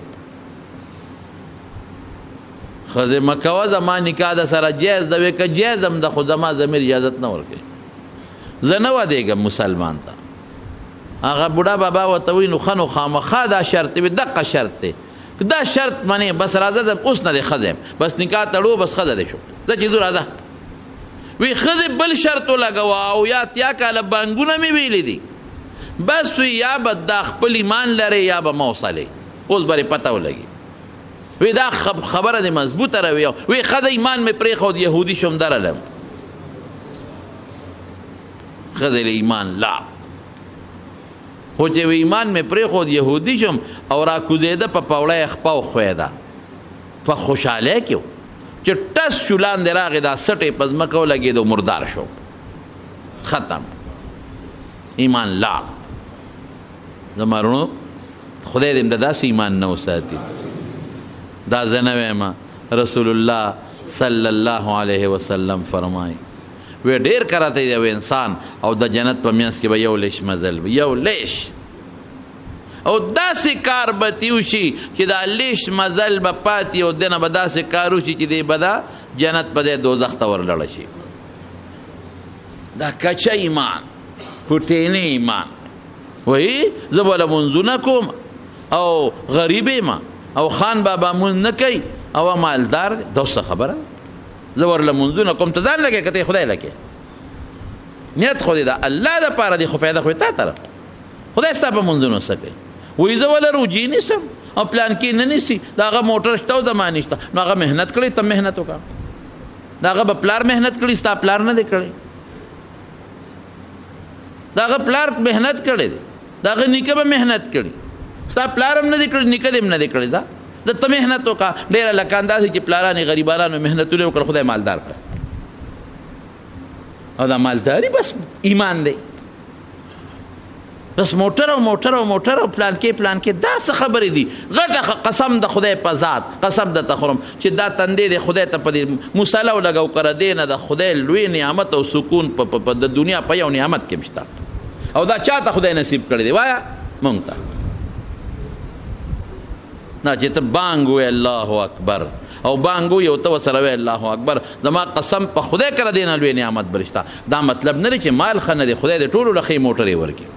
ښځې مه کوه زما نکاح د سره جایز ده، وی که جایز هم ده خو زما ضمیر اجازت نه ورکوي، زه نه ودېږم مسلمان ته. هغه بوډا بابا ورته وایي نو ښه نو خامخا دا شرط دی، دقه شرط دی، دا شرط منې بس راځه اوس نه دی ښځی یم، بس نکاح تړو بس ښځه دی شو، زه چې ځو راځه. وی ښځې بل شرط ولګوه او یا اتیا کاله بانګونه مې ویلي دي، بس وی یا به دا خپل ایمان لري یا به موصلې، اوس به پته ولګي. وی دا خبره دې مضبوطه روي، وی ښځه ایمان مې پرېښود یهودي شوم درلم، ښځې له ایمان لا، خو چې وی ایمان مې پرېښود یهودي شم او راکوزېده په پوړی خپه وښویده په خوشحالۍ کې چې ټس شو لاندې راغې، دا سټې په ځمکه ولګېد او مردار شو، ختم ایمان لا. زما وروڼو خدای دې د داسې ایمان نه وساتي. دا زه نه وایم، رسول الله صلی الله علیه وسلم فرمایي وی ډېر کرته یو انسان او د جنت په منځ کې به یو لیش مزل وي، یو لیش او داسې کار به تیو شي چې دا لیش مزل به پاتې او دنه به داسې کار وشي چې دی به دا جنت په ځای دوزخ ته ورلړه شي. دا کچه ایمان، پټینې ایمان. وایي زه به له مونځونه کوم او غریب یم او خان بابا مونځ نه کوي او مالدار دی. دا څه خبره؟ زه ورله مونځونه کوم، ته ځان لګې که ته یې خدای لګې. نیت خو دې ده الله دپاره دی، خو فایده خو یې تا طرف. خدای ستا په مونځونو څه کوي؟ وایي زه وله روجې نیسم او پلان کې نه نیسي، د هغه موټر شته او د ما نشته. نو هغه محنت کړی، ته محنت وکړه. د هغه به پلار محنت کړي، ستا پلار نه دی کړی. د هغه پلار محنت کړی دی، د هغه نیکه به محنت کړي، ستا پلار هم نه دی کړی، نیکه دې هم نه دی کړی. د ته محنت وکړه. ډېره لکه اندازې چې پلارانې غریبانانو محنتونه وکړه، خدای مالدار کړه. او دا مالداري بس ایمان دی. بس موټر او موټر او موټر او پلان کې دا څه خبرې دي؟ غټه قسم د خدای په ذات، قسم د تخرم چې دا تندې د خدای ته په دې مصالح لګو کړه دی نه د خدای لوی نعمت او سکون په د دنیا په یو نعمت کې مشته. او دا چاته خدای نصیب کړی دی؟ وایا مونږ ته. نه چې ته بانګ وې الله اکبر او بانګ وې او ته ورسره وې الله اکبر. زما قسم په خدای کړه دی نه لوی نعمت برشته. دا مطلب نه دی چې مال ښه نه دی. خدای د ټولو له ښې موټرې ورکړي،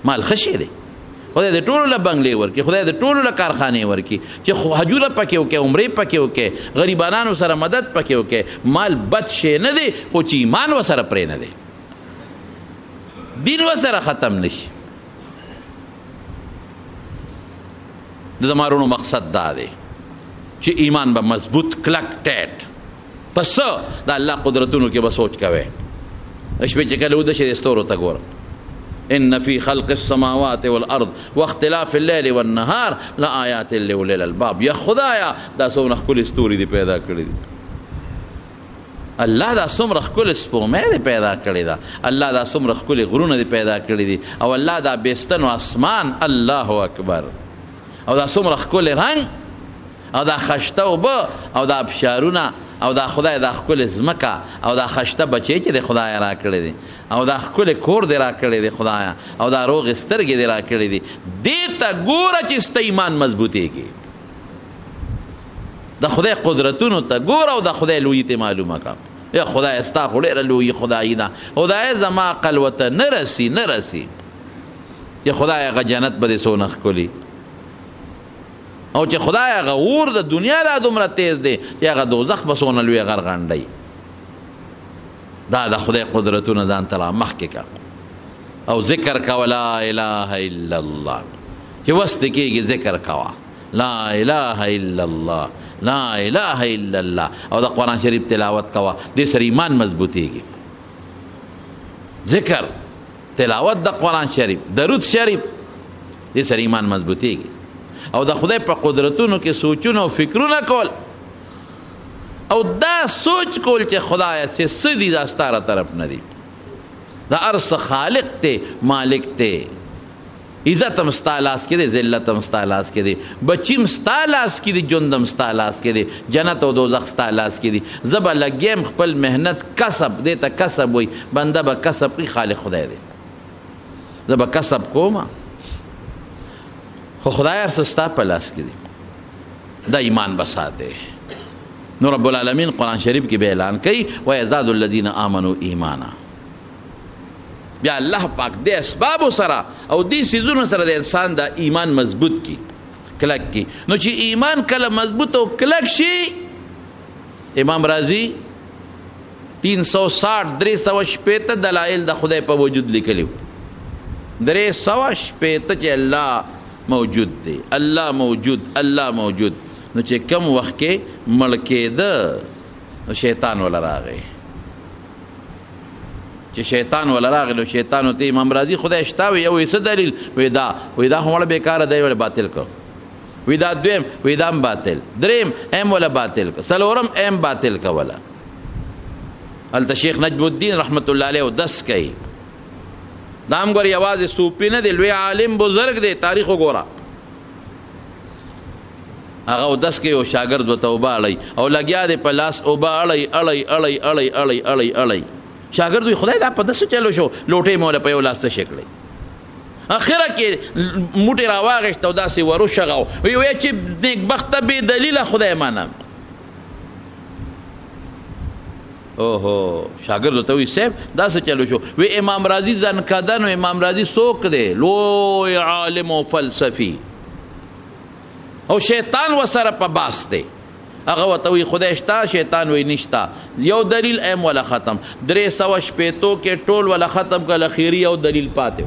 مال ښه شی دی. خدای د ټولو له بنګلې ورکړي، خدای د ټولو له کارخانې ورکړي چې حجونه پکې وکړي، عمرې پکې وکړي، غریبانانو سره مدد پکې وکړي. مال بد شی نه دی، خو چې ایمان ورسره پرې نه دی، دین ورسره ختم نشي. د زمارونو مقصد دا دی چې ایمان به مضبوط کلک ټیټ. پس د الله قدرتونو کې به سوچ کوئ. شپې چې کله وده شي د ستورو ته ګوره. ان فی خلق السماوات والارض واختلاف الليل والنهار لآیات لأولی الالباب. یا خدایا دا څومره ښکلې ستوري دي پیدا کړي دي. الله دا څومره ښکلې سپوږمۍ دې پیدا کړې ده. الله دا څومره ښکلې غرونه دې پیدا کړي دي. او الله دا بېستن اسمان، الله اکبر. او دا څومره ښکلې رنګ او دا خشته اوبه او دا ابشارونه او دا خدای دا ښکلې ځمکه او دا خشته بچی چې د خدای را کړی دی او دا ښکلې کور دې را کړی دی خدایا او دا روغې سترګې دې را کړی دي. دې ته ګوره چې ستا ایمان مضبوطېږي. د خدای قدرتونو ته ګوره او د خدای لویي ته معلومه کړه. یا خدای ستا خو ډېره لویي خدایي ده. خدای زما عقل ورته نه رسي چې خدای هغه جنت به دې څونه ښکلي او چې خدای هغه اور د دنیا دا دومره تیز دی چې هغه دوزخ به څونه لوی غرغنډی. دا د خدای قدرتونه ځان ته را مخکې کړه او ذکر کوه لا اله الا الله. چې وس دې کېږي ذکر کوه لا اله الا الله، لا اله الا الله. او د قرآن شریف تلاوت کوه، دې سره ایمان مضبوطېږي. ذکر، تلاوت د قرآن شریف، درود شریف، دې سره ایمان مضبوطېږي. او د خدای په قدرتونو کې سوچونه او فکرونه کول او دا سوچ کول چې خدای څه دي دا ستاره طرف نه دي. دا ارس خالق ته، مالک ته. عزت هم ستا لاس کې دی، ذلت هم ستا لاس کې دی، بچیم ستا لاس کې دی، ژوند هم ستا لاس کې دی، جنت او دوزخ ستا لاس کې دي. زه به لګیم خپل محنت کسب، دې ته کسب وایي. بنده به کسب کوي، خالق خدای دی. زه به کسب کوم خو خدای هر څه ستا په لاس کې دي. دا ایمان به ساتې. نو رب العالمین قرآن شریف کې به اعلان کوي ویزداد الذین آمنوا ایمانا. بیا الله پاک دې اسبابو سره او دې څیزونو سره د انسان دا ایمان مضبوط کی، کلک کی. نو چې ایمان کله مضبوط او کلک شي، امام رازی 360 دلائل د خدای په وجود لیکلي. 360 چې الله موجود دی، الله موجود، الله موجود. نو چې کم وخت کې مړ کېده شیطان ولا راغی. چې شیطان ولا راغی نو شیطان ته امام رازی خدای شته وي او څه دلیل وي دا هم بیکاره دی ولا باطل کو وي دا دویم وي دا باطل، دریم ام ولا باطل کو، څلورم ام باطل کو ولا. الته شیخ نجم الدین رحمت الله علیه دس کوي. دا هم ګورې یوازې صوفي نه دی، لوی عالم بزرګ دی. تاریخ وګوره. هغه اودس کوي او شاګرد ورته اوبه اړوي او لګیا دی په لاس اوبه اړوي. شاګرد وایي خدای دا په داسې چلو شو، لوټې مې وله په یو لاس تشې کړئ اخره کې موټې راواغېسته او داسې وروشغه وی چې نیکبخته بې دلیله خدای منم. اوهو شاګرد ته وی صاحب دا څه چلو شو؟ وی امام رازي ځنکدن. امام رازي څوک دی؟ لوی عالم او فلسفي او شیطان ورسره په باس دی. هغه ورته وی خدای شته؟ شیطان وی نشته. یو دلیل ایم ولا ختم. 360 کې ټول ولا ختم کړه، اخیری یو دلیل پاتې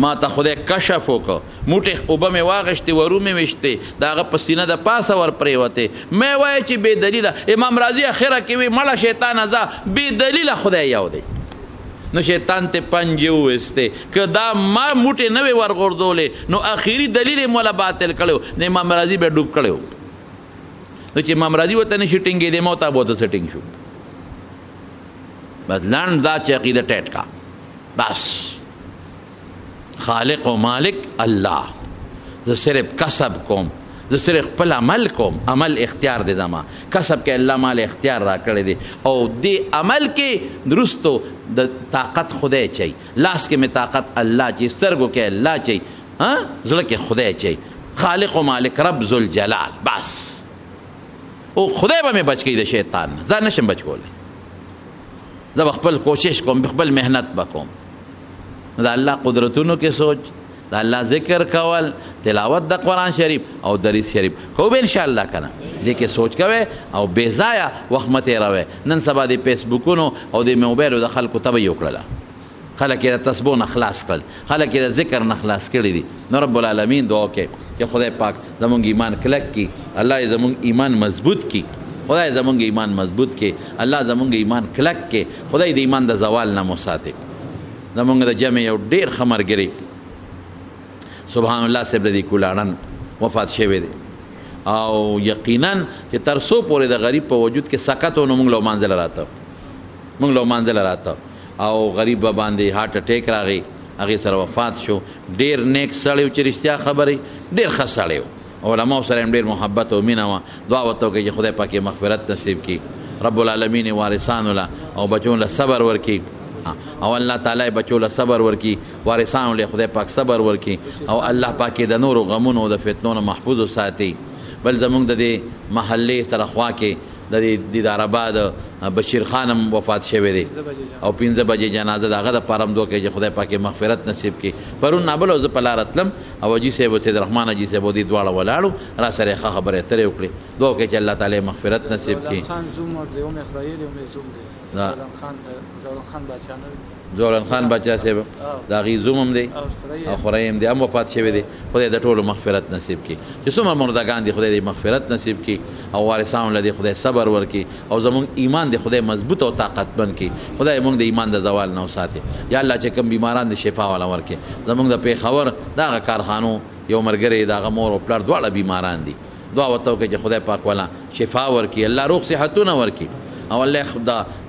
ما ته خدای کشف وکړه. موټې اوبه مې واغېشتې، ورو مې ویشتې، د هغه په سینه د پاسه ور پرېوتې. مې وایې چې بې دلیله. امام راضي اخره کې وی مړه شیطانه ځه، بې دلیله خدای یو دی. نو شیطان ته پنجې وویستې. که دا ما موټې نه وې ورغورځولې نو اخري دلیل یې مولا باطل کړی نو امام راضي به ډوب کړی. نو چې امام راضي ورته نشي ټینګېدی، ما ورته به ورته ټینګ شو. بس لنډ دا چې عقیده ټیټ کا. بس خالق و مالک الله. زه صرف کسب کوم، زه صرف خپل عمل کوم. عمل اختیار دی زما، کسب کې الله مال اختیار را کړی دی. او دې عمل کې درستو د طاقت خدای چي. لاس کې مې طاقت الله چي، سترګو کې الله چي، زړه کې خدای چي. خالق و مالک رب ذوالجلال. بس او خدای به مې بچ کړي د شیطان. زه نشم بچ کولی. زه به خپل کوشش کوم، خپل محنت به کوم. د الله قدرتونو کې سوچ، د الله ذکر کول، تلاوت د قرآن شریف او دریس شریف کو به انشاءالله کنه. دې کې سوچ کوئ او بې ځایه وخت مه تېروئ. نن سبا د فیسبوکونو او د موبایلو د خلکو تبه یې وکړله. خلک یې د تسبو نه خلاص کړل، خلک یې د ذکر نه خلاص کړي دي. نو رب العالمین دعا کوي چې خدای پاک زمونږ ایمان کلک کړي، الله یې زمونږ ایمان مضبوط کړي، خدای زمونږ ایمان مضبوط کړي، الله زمونږ ایمان کلک کړي، خدای د ایمان د زوال نه مو ساتي. زمونږ د جمع یو ډېر ښه ملګری سبحان الله صاحب د دې کولاړن وفات شوی دی. او یقینا چې تر څو پورې د غریب په وجود کې سکت و نو موږ له منځله راته او غریب باندې هارټ اټیک راغی، هغې سره وفات شو. ډېر نیک سړی و چې رښتیا خبرې، ډېر ښه سړی و. علماو سره هم ډېر محبت او مینه وه. دعا ورته وکړئ چې خدای پاک یې مغفرت نصیب کړي، رب العالمین یې وارثانو له او بچو له صبر ورکړي، او الله تعالی بچو له صبر ورکړي، وارثانو له خدای پاک صبر ورکړي، او الله پاک د نورو غمونو او د فتنو نه محفوظ وساتي. بل زمونږ د دې محلې سره خوا کې د دیدارآباد بشیر خان هم وفات شوی دی او 5 بجې جنازه د هغه دپاره هم دعا کوي چې خدای پاک مغفرت نصیب کړي. پرون نابل زه په لاره تلم او حاجي صاحب سید رحمان حاجي صاحب دې دواړه ولاړو، را سره ښه خبرې اترې وکړې. دعا کوي چې الله تعالی مغفرت نصیب کړي. زولن خان بچا صاحب د هغې زوم هم دی او خوری هم دی، هم وفات شوی دی. خدای د ټولو مغفرت نصیب کړي. چې څومره مردګان دي خدای دې مغفرت نصیب کړي، او وارثانو له دې خدای صبر ورکړي، او زمونږ ایمان دې خدای مضبوط او طاقتمند کړي. خدای موږ د ایمان د زوال نه وساتي. یا الله چې کوم بیماران د شفا والا ورکړي. زمونږ د پېښور د هغه کارخانو یو ملګری د هغه مور او پلار دواړه بیماران دي. دعا ورته وکړئ چې خدای پاک والا شفا ورکړي، الله روغ صحتونه ورکړي، او الله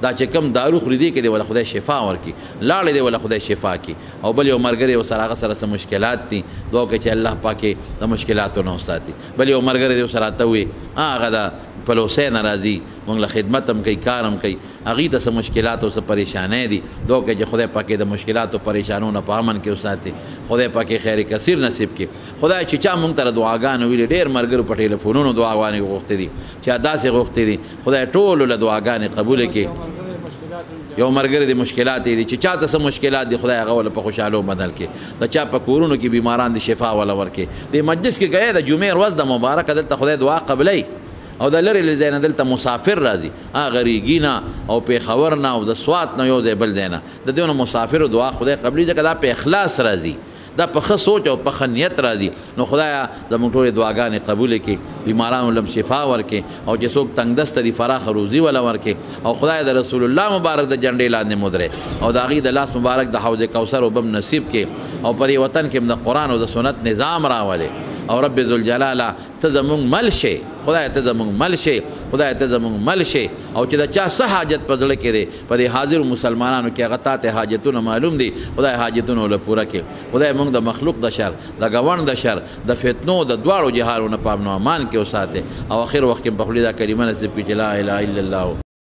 دا چې کوم دارو خوري دی کې دی ولا خدای شفا ورکړي، لاړې دی ولا خدای شفا کړي. او بل یو ملګری ورسره هغه سره څه مشکلات دي، دعا وکړئ چې الله پاک د مشکلاتو نه وساتي. بل یو ملګری دی ورسره ته وي هغه د پلوسۍ نه راځي، موږ له خدمت هم کوي، کار هم کوي، هغې ته څه مشکلات او څه پریشانۍ دي. دعا وکړئ چې خدای پاک د مشکلاتو پریشانو نه په امن کې وساتي، خدای پاک خیر کثیر نصیب کړي. خدای چې چا موږ ته دعاګانې ویلې، ډېر ملګرو په ټلیفونونو دعاګانې غوښتې دي، چا داسې غوښتې دي، خدای ټولو له دعاګانې قبوله کړي. یو ملګری د مشکلات دي چې چاته څه مشکلات دي، خدای هغه ول په خوشحالو بدل کړي. د چا په کورونو کې بیماران دي شفا ولا ورکړي. د مجلس کې گئے د جمعې ورځ د مبارکه دلته خدای دعا قبلای، او د لرې له ځای نه دلته مسافر راځي، هغه ریګي نه او پېښور نه او د سوات نه یو ځای بل ځای نه، د دې نه مسافرو دعا خدای قبلي، ځکه دا په اخلاص راځي، دا په ښه سوچ او په ښه نیت راځي. نو خدایه زموږ ټولې دعاګانې قبولې کړي، بیمارانو لم شفا ورکړي، او چې څوک تنګ دسته دي فراخه روزي ولا ورکړي، او خدای د رسول الله مبارک د جنډې لاندې مدرې، او د هغې د لاس مبارک د حوض کوثر اوبه نصیب کړي، او په دې وطن کې هم د قرآن او د سنت نظام راولي. او رب ذوالجلاله ته زمونږ مل شي، خدای ته زمونږ مل شي، خدای ته زمونږ مل شي. او چې د چا څه حاجت په زړه کې دی، په دې حاضرو مسلمانانو کې هغه تا ته حاجتونه معلوم دي، خدای حاجتونه له پوره کړي. خدای موږ د مخلوق د شر، د ګاونډ د شر، د فتنو د دواړو جهارونو په امن او امان کې وساتي، او اخر وخت کې په خپل دا کلمه نصیب کړي چې لا اله الا الله.